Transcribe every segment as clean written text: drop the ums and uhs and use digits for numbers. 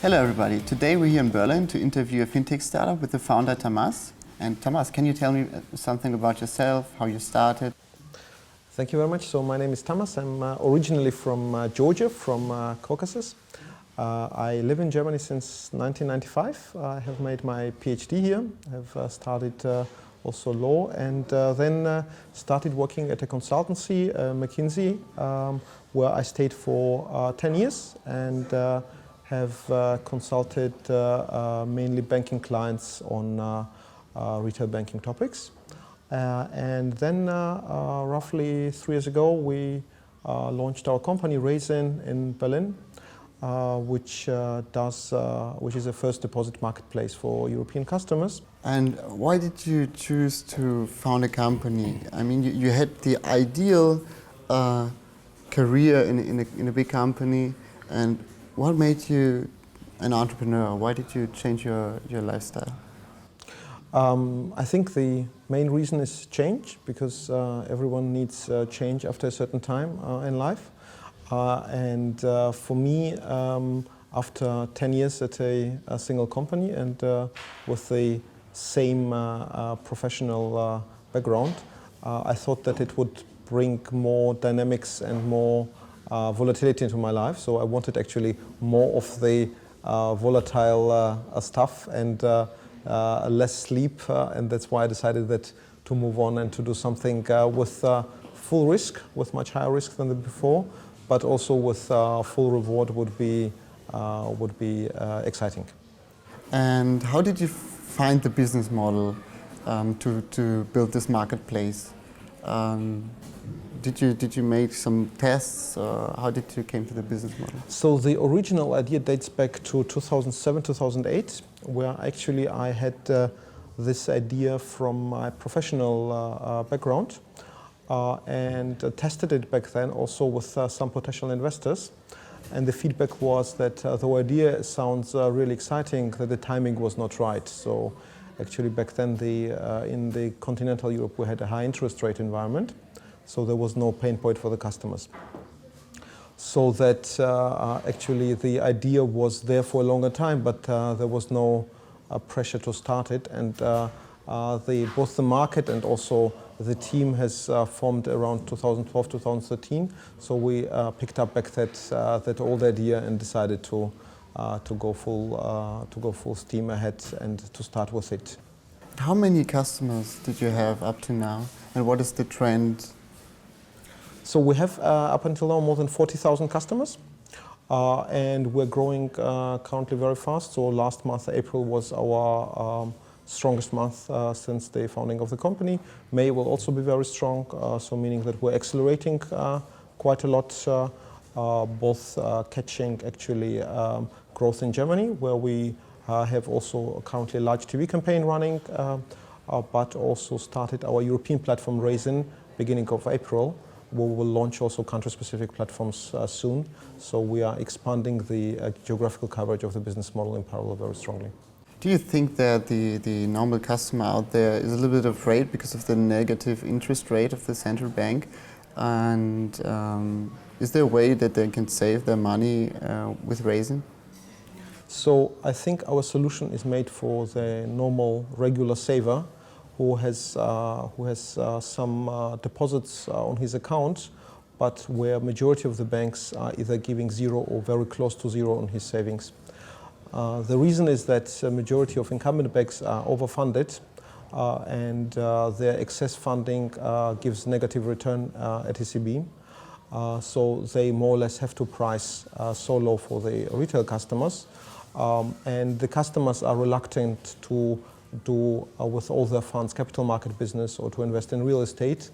Hello everybody. Today we're here in Berlin to interview a fintech startup with the founder Tamaz. And Tamaz, can you tell me something about yourself, how you started? Thank you very much. So my name is Tamaz. I'm originally from Georgia, from Caucasus. I live in Germany since 1995. I have made my PhD here. I have studied also law and then started working at a consultancy, McKinsey, where I stayed for 10 years and have consulted mainly banking clients on retail banking topics. And then roughly 3 years ago, we launched our company Raisin in Berlin, which is a first deposit marketplace for European customers. And why did you choose to found a company? I mean, you had the ideal career in a big company, and what made you an entrepreneur? Why did you change your lifestyle? I think the main reason is change, because everyone needs change after a certain time in life. And for me, after 10 years at a single company and with the same professional background, I thought that it would bring more dynamics and more volatility into my life. So I wanted actually more of the volatile stuff and less sleep, and that's why I decided that to move on and to do something with full risk, with much higher risk than before, but also with full reward would be exciting. And how did you find the business model to build this marketplace? Did you make some tests, or how did you came to the business model? So the original idea dates back to 2007, 2008, where actually I had this idea from my professional background and tested it back then also with some potential investors. And the feedback was that the idea sounds really exciting, that the timing was not right. So actually back then in the continental Europe we had a high interest rate environment. So there was no pain point for the customers. So that actually the idea was there for a longer time, but there was no pressure to start it. And both the market and also the team has formed around 2012, 2013. So we picked up back that old idea and decided to go full steam ahead and to start with it. How many customers did you have up to now, and what is the trend? So we have up until now more than 40,000 customers, and we're growing currently very fast. So last month, April, was our strongest month since the founding of the company. May will also be very strong, so meaning that we're accelerating quite a lot, both catching actually growth in Germany, where we have also currently a large TV campaign running, but also started our European platform Raisin beginning of April. We will launch also country-specific platforms soon. So we are expanding the geographical coverage of the business model in parallel very strongly. Do you think that the normal customer out there is a little bit afraid because of the negative interest rate of the central bank? And is there a way that they can save their money with Raisin? So I think our solution is made for the normal, regular saver who has some deposits on his account, but where majority of the banks are either giving zero or very close to zero on his savings. The reason is that the majority of incumbent banks are overfunded and their excess funding gives negative return at ECB. So they more or less have to price so low for the retail customers. And the customers are reluctant to do with all their funds capital market business or to invest in real estate.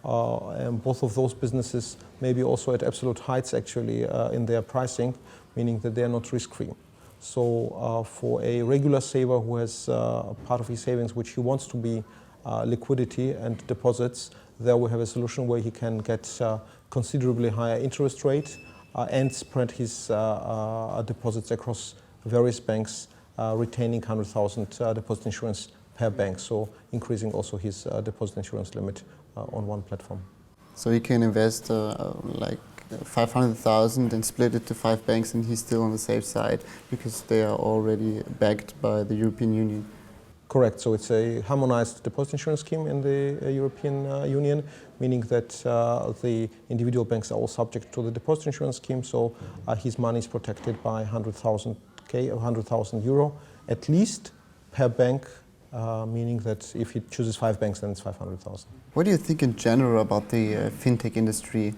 And both of those businesses may be also at absolute heights actually in their pricing, meaning that they are not risk-free. So for a regular saver who has part of his savings which he wants to be liquidity and deposits, there we have a solution where he can get considerably higher interest rate and spread his deposits across various banks, retaining 100,000 deposit insurance per bank, so increasing also his deposit insurance limit on one platform. So you can invest like 500,000 and split it to 5 banks, and he's still on the safe side because they are already backed by the European Union. Correct. So it's a harmonized deposit insurance scheme in the European Union, meaning that the individual banks are all subject to the deposit insurance scheme. So his money is protected by 100,000 or 100,000 euro at least per bank, meaning that if he chooses 5 banks, then it's 500,000. What do you think in general about the fintech industry?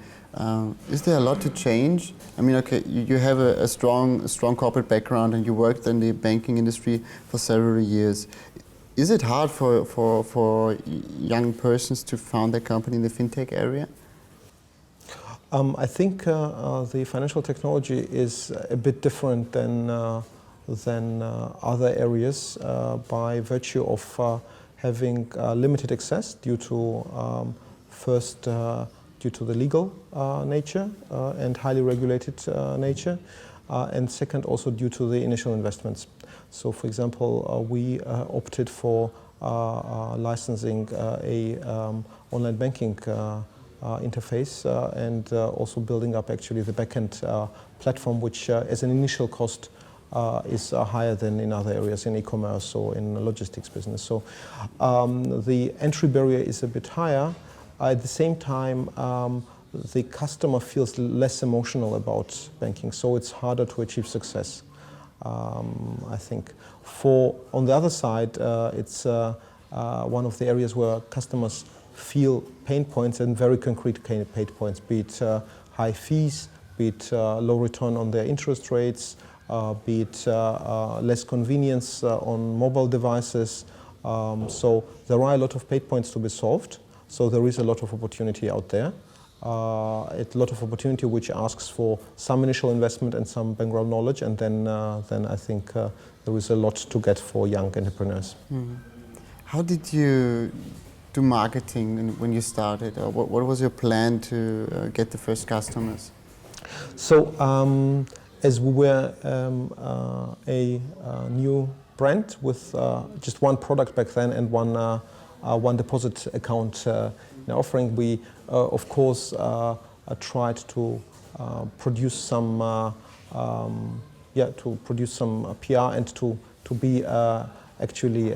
Is there a lot to change? I mean, okay, you have a strong corporate background and you worked in the banking industry for several years. Is it hard for young persons to found their company in the fintech area? I think the financial technology is a bit different than other areas by virtue of having limited access due to first due to the legal nature and highly regulated nature, and second also due to the initial investments. So, for example, we opted for licensing a online banking interface and also building up actually the backend platform, which as an initial cost is higher than in other areas in e-commerce or in the logistics business. So the entry barrier is a bit higher. At the same time, the customer feels less emotional about banking, so it's harder to achieve success, I think. On the other side, it's one of the areas where customers feel pain points, and very concrete pain points, be it high fees, be it low return on their interest rates, be it less convenience on mobile devices. So there are a lot of pain points to be solved. So there is a lot of opportunity out there. A lot of opportunity which asks for some initial investment and some background knowledge, and then I think there is a lot to get for young entrepreneurs. Mm-hmm. How did you do marketing when you started? Or what was your plan to get the first customers? So as we were a new brand with just one product back then and one deposit account in offering, we of course tried to produce some PR and to be actually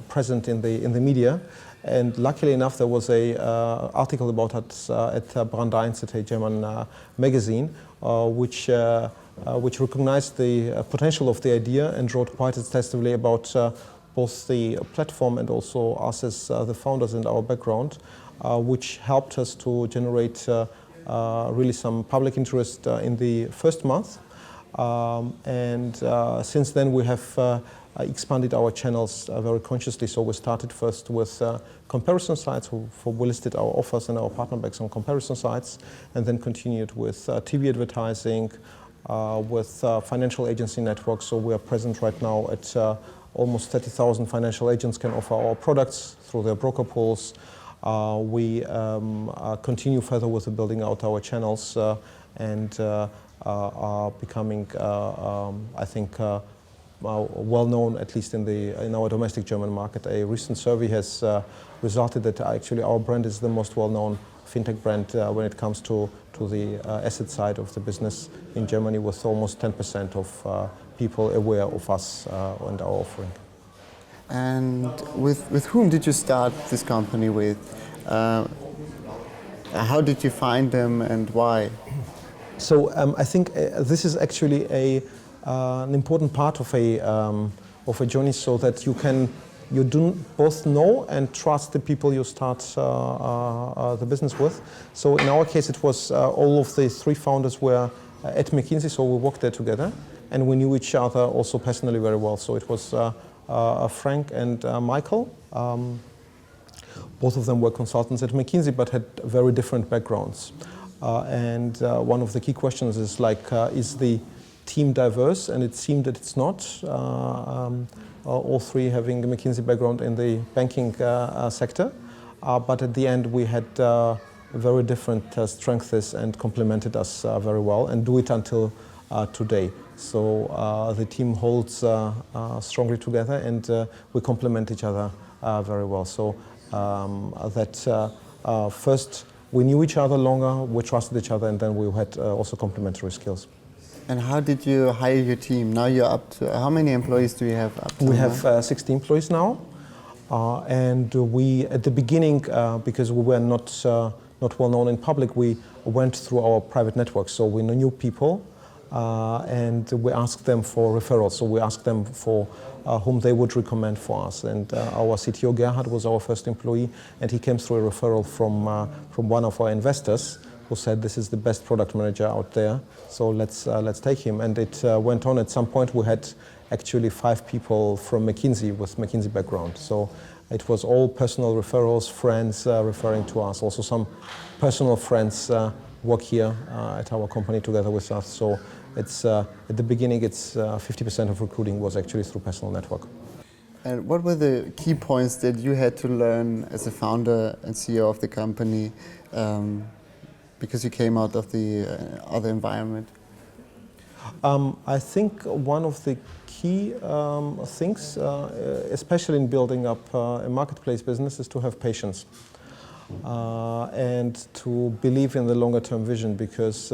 present in the media. And luckily enough, there was a article about us at Brand 1, a German magazine, which recognized the potential of the idea and wrote quite extensively about both the platform and also us as the founders and our background, which helped us to generate really some public interest in the first month. And since then we have expanded our channels very consciously. So we started first with comparison sites, we listed our offers and our partner banks on comparison sites, and then continued with TV advertising, with financial agency networks. So we are present right now at almost 30,000 financial agents can offer our products through their broker pools. We continue further with the building out our channels and are becoming, I think, well known, at least in our domestic German market. A recent survey has resulted that actually our brand is the most well-known fintech brand when it comes to the asset side of the business in Germany, with almost 10% of people aware of us and our offering. And with whom did you start this company with? How did you find them and why? So I think this is actually an important part of a journey, so that you do both know and trust the people you start the business with. So in our case, it was all of the 3 founders were at McKinsey, so we worked there together, and we knew each other also personally very well. So it was Frank and Michael. Both of them were consultants at McKinsey, but had very different backgrounds. And one of the key questions is is the team diverse? And it seemed that it's not. All 3 having a McKinsey background in the banking sector, but at the end we had very different strengths and complemented us very well, and do it until today. So the team holds strongly together, and we complement each other very well. So that first we knew each other longer, we trusted each other, and then we had also complementary skills. And how did you hire your team? Now you're up to, how many employees do you have up to? We have 60 employees now. And we, at the beginning, because we were not well known in public, we went through our private network. So we knew people, and we asked them for referrals. So we asked them for whom they would recommend for us. And our CTO Gerhard was our first employee, and he came through a referral from one of our investors, who said, "This is the best product manager out there, so let's take him." And it went on. At some point, we had actually 5 people from McKinsey with McKinsey background. So it was all personal referrals, friends referring to us. Also some personal friends work here at our company together with us. So it's at the beginning, it's 50% of recruiting was actually through personal network. And what were the key points that you had to learn as a founder and CEO of the company, because you came out of the other environment? I think one of the key things, especially in building up a marketplace business, is to have patience and to believe in the longer term vision, because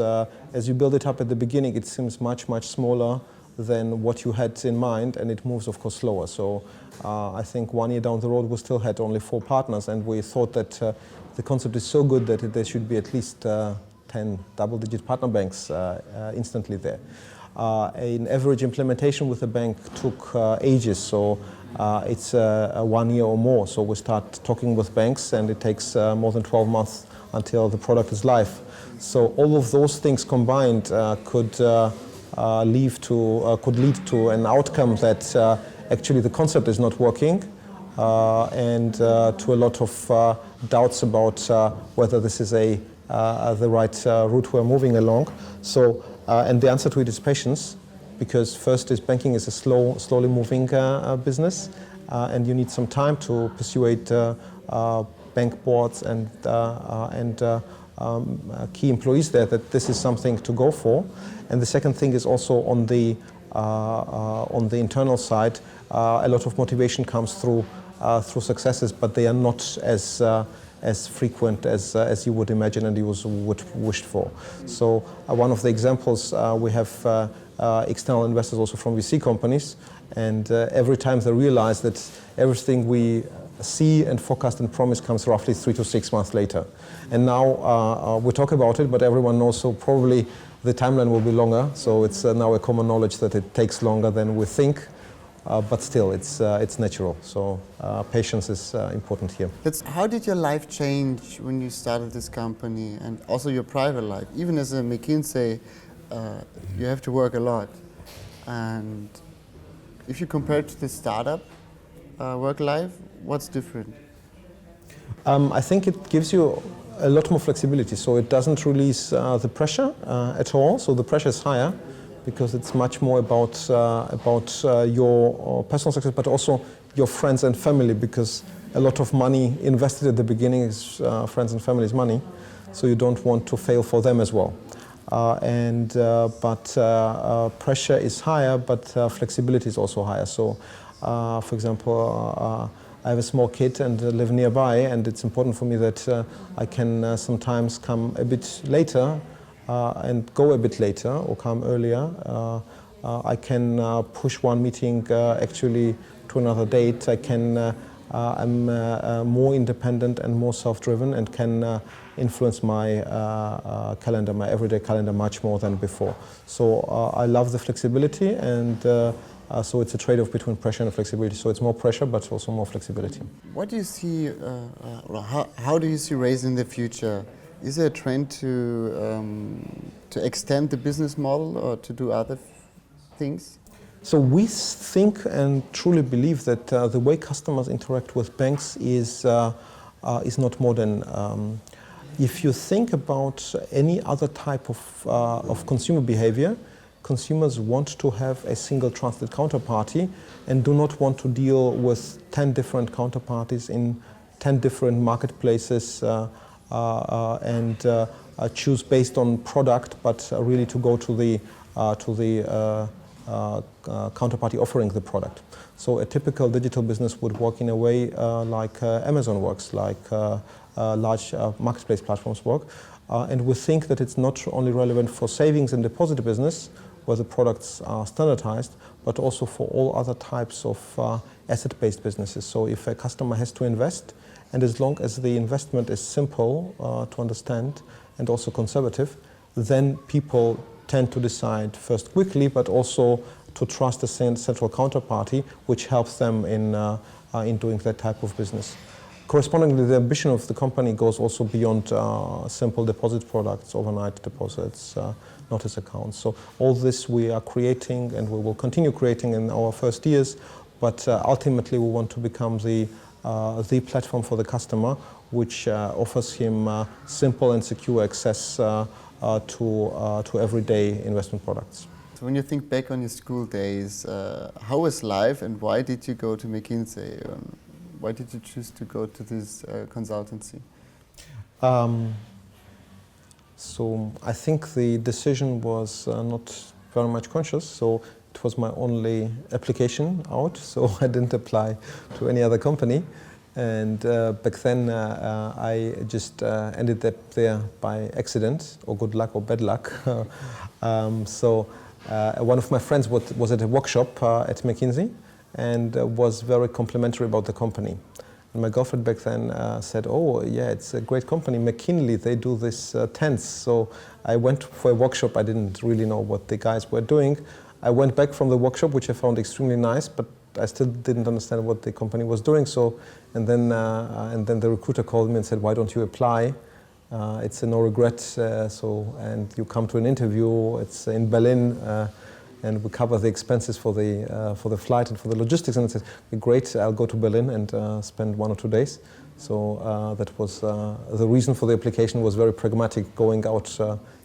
as you build it up at the beginning, it seems much smaller than what you had in mind, and it moves, of course, slower. So I think 1 year down the road, we still had only 4 partners, and we thought that the concept is so good that there should be at least 10 double-digit partner banks instantly there. An average implementation with a bank took ages, so it's 1 year or more. So we start talking with banks, and it takes more than 12 months until the product is live. So all of those things combined could lead to an outcome that actually the concept is not working, and to a lot of doubts about whether this is the right route we're moving along. So, and the answer to it is patience, because first is banking is a slowly moving business, and you need some time to persuade bank boards and key employees there that this is something to go for. And the second thing is also on the internal side, a lot of motivation comes through successes, but they are not as frequent as you would imagine and you would wish for. So one of the examples, we have external investors also from VC companies, and every time they realize that everything we see and forecast and promise comes roughly 3 to 6 months later. And now we talk about it, but everyone knows, so probably the timeline will be longer. So it's now a common knowledge that it takes longer than we think. But still, it's natural. So patience is important here. How did your life change when you started this company, and also your private life? Even as a McKinsey, you have to work a lot. And if you compare it to the startup work life, what's different? I think it gives you a lot more flexibility. So it doesn't release the pressure at all. So the pressure is higher, because it's much more about your personal success, but also your friends and family, because a lot of money invested at the beginning is friends and family's money, so you don't want to fail for them as well. But pressure is higher, but flexibility is also higher. So, for example, I have a small kid and live nearby, and it's important for me that I can sometimes come a bit later and go a bit later or come earlier. I can push one meeting actually to another date. I'm more independent and more self-driven, and can influence my calendar, my everyday calendar, much more than before. So I love the flexibility, and so it's a trade-off between pressure and flexibility. So it's more pressure, but also more flexibility. What do you see, how do you see Raisin in the future? Is there a trend to extend the business model or to do other things? So we think and truly believe that the way customers interact with banks is not modern. If you think about any other type of consumer behavior, consumers want to have a single trusted counterparty and do not want to deal with 10 different counterparties in 10 different marketplaces and choose based on product, but really to go to the counterparty offering the product. So a typical digital business would work in a way like Amazon works, like large marketplace platforms work. And we think that it's not only relevant for savings and deposit business, where the products are standardized, but also for all other types of asset-based businesses. So if a customer has to invest, and as long as the investment is simple to understand and also conservative, then people tend to decide first quickly, but also to trust the central counterparty, which helps them in doing that type of business. Correspondingly, the ambition of the company goes also beyond simple deposit products, overnight deposits, notice accounts. So all this we are creating, and we will continue creating in our first years, but ultimately we want to become the platform for the customer, which offers him simple and secure access to everyday investment products. So when you think back on your school days, how was life, and why did you go to McKinsey? Why did you choose to go to this consultancy? So I think the decision was not very much conscious. So it was my only application out. So I didn't apply to any other company. And back then I just ended up there by accident, or good luck or bad luck. One of my friends was at a workshop at McKinsey, and was very complimentary about the company. And my girlfriend back then said, "Oh yeah, it's a great company, McKinsey, they do this tents." So I went for a workshop. I didn't really know what the guys were doing. I went back from the workshop, which I found extremely nice, but I still didn't understand what the company was doing. So, and then the recruiter called me and said, "Why don't you apply? It's a no regret, and you come to an interview. It's in Berlin, and we cover the expenses for the flight and for the logistics." And I said, "Great, I'll go to Berlin and spend 1 or 2 days." So that was the reason for the application. Was very pragmatic, going out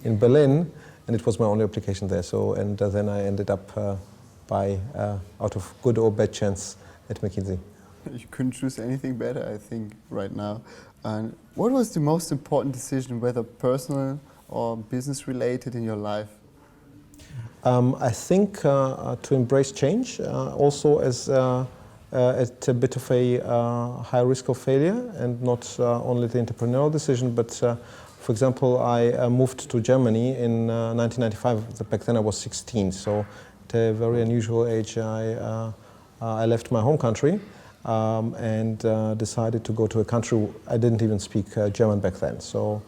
in Berlin, and it was my only application there. So then I ended up out of good or bad chance at McKinsey. You couldn't choose anything better, I think, right now. And what was the most important decision, whether personal or business related, in your life? I think to embrace change, also as at a bit of a high risk of failure, and not only the entrepreneurial decision, but for example, I moved to Germany in 1995. Back then I was 16, so at a very unusual age I left my home country and decided to go to a country. I didn't even speak German back then. So.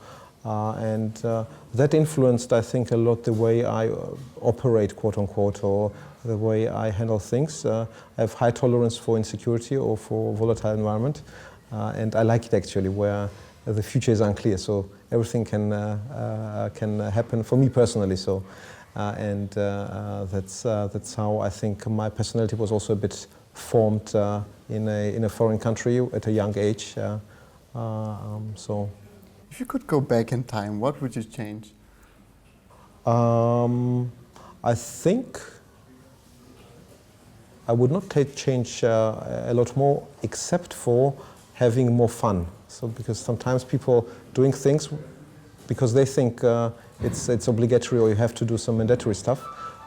That influenced, I think, a lot the way I operate, quote unquote, or the way I handle things. I have high tolerance for insecurity or for volatile environment, and I like it actually, where the future is unclear. So everything can happen for me personally. So, that's how I think my personality was also a bit formed in a foreign country at a young age. So. If you could go back in time, what would you change? I think I would not change a lot more, except for having more fun. So because sometimes people doing things because they think it's obligatory, or you have to do some mandatory stuff,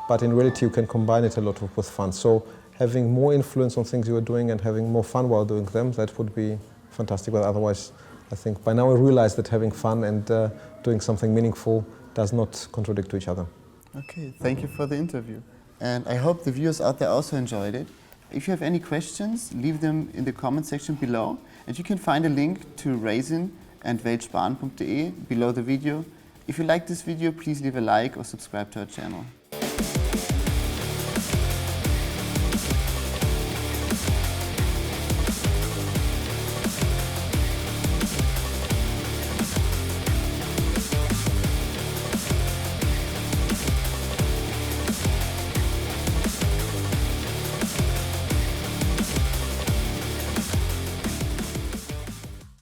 but in reality you can combine it a lot with fun. So having more influence on things you are doing and having more fun while doing them, that would be fantastic. But otherwise, I think by now I realize that having fun and doing something meaningful does not contradict to each other. Okay, thank you for the interview. And I hope the viewers out there also enjoyed it. If you have any questions, leave them in the comment section below. And you can find a link to Raisin and weltsparen.de below the video. If you like this video, please leave a like or subscribe to our channel.